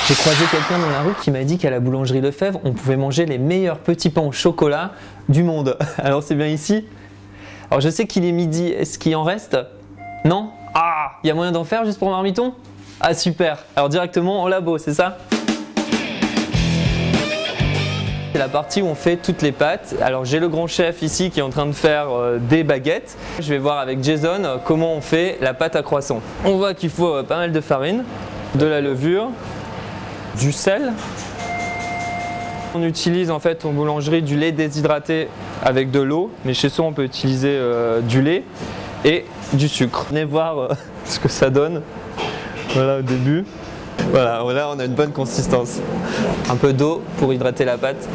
J'ai croisé quelqu'un dans la rue qui m'a dit qu'à la boulangerie Lefebvre, on pouvait manger les meilleurs petits pains au chocolat du monde. Alors c'est bien ici? Alors je sais qu'il est midi, est-ce qu'il en reste? Non? Ah, il y a moyen d'en faire juste pour Marmiton? Ah super, alors directement au labo, c'est ça? C'est la partie où on fait toutes les pâtes. Alors j'ai le grand chef ici qui est en train de faire des baguettes. Je vais voir avec Jason comment on fait la pâte à croissant. On voit qu'il faut pas mal de farine, de la levure, du sel. On utilise en fait en boulangerie du lait déshydraté avec de l'eau, mais chez soi on peut utiliser du lait et du sucre. Venez voir ce que ça donne. Voilà au début. Voilà, là on a une bonne consistance. Un peu d'eau pour hydrater la pâte.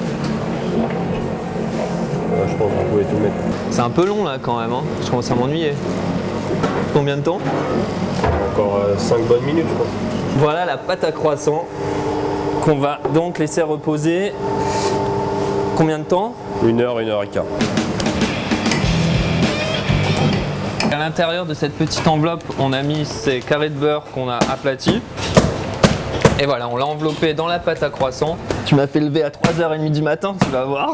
Je pense qu'on pouvait tout mettre. C'est un peu long là quand même, hein. Je commence à m'ennuyer. Combien de temps? Encore 5 bonnes minutes je pense. Voilà la pâte à croissant qu'on va donc laisser reposer. Combien de temps? 1 heure, 1 heure et quart. À l'intérieur de cette petite enveloppe, on a mis ces carrés de beurre qu'on a aplatis. Et voilà, on l'a enveloppé dans la pâte à croissant. Tu m'as fait lever à 3h30 du matin, tu vas voir.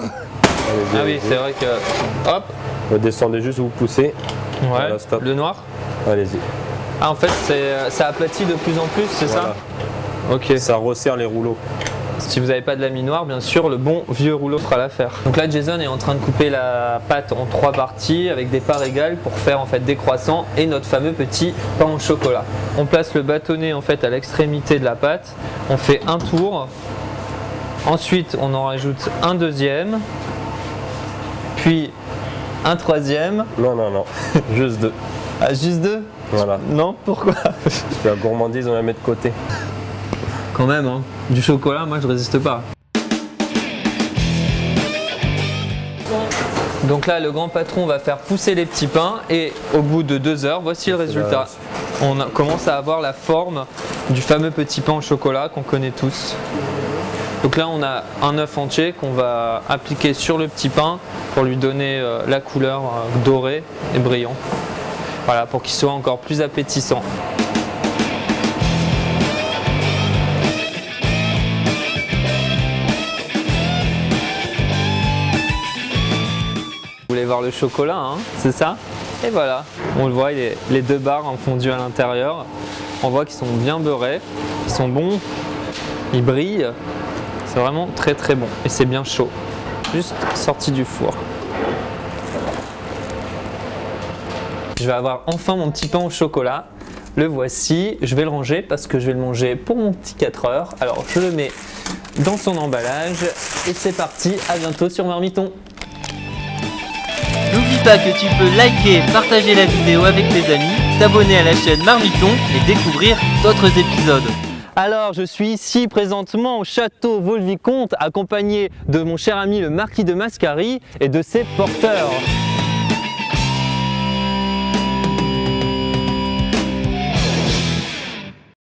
Ah oui, c'est vrai que... Hop. Vous descendez juste, vous poussez. Ouais, voilà, stop. Le noir. Allez-y. Ah en fait, ça aplatit de plus en plus, c'est voilà. ça? Ok. Ça resserre les rouleaux. Si vous n'avez pas de la mie noire, bien sûr, le bon vieux rouleau fera l'affaire. Donc là, Jason est en train de couper la pâte en 3 parties avec des parts égales pour faire en fait des croissants et notre fameux petit pain au chocolat. On place le bâtonnet en fait à l'extrémité de la pâte. On fait un tour. Ensuite, on en rajoute un deuxième. Puis un troisième. Non, non, non. Juste 2. Ah, juste 2? Voilà. Non, pourquoi? Parce que la gourmandise, on la met de côté. Quand même, hein. Du chocolat, moi je résiste pas. Donc là, le grand patron va faire pousser les petits pains et au bout de 2 heures, voici le résultat. On commence à avoir la forme du fameux petit pain au chocolat qu'on connaît tous. Donc là, on a un œuf entier qu'on va appliquer sur le petit pain pour lui donner la couleur dorée et brillant. Voilà, pour qu'il soit encore plus appétissant. Vous voulez voir le chocolat, hein, c'est ça? Et voilà, on le voit, les 2 barres en fondu à l'intérieur. On voit qu'ils sont bien beurrés, ils sont bons, ils brillent. C'est vraiment très très bon et c'est bien chaud. Juste sorti du four. Je vais avoir enfin mon petit pain au chocolat. Le voici, je vais le ranger parce que je vais le manger pour mon petit 4 heures. Alors je le mets dans son emballage et c'est parti, à bientôt sur Marmiton. N'oublie pas que tu peux liker, partager la vidéo avec tes amis, t'abonner à la chaîne Marmiton et découvrir d'autres épisodes. Alors je suis ici présentement au château Vaux-le-Vicomte accompagné de mon cher ami le marquis de Mascari et de ses porteurs.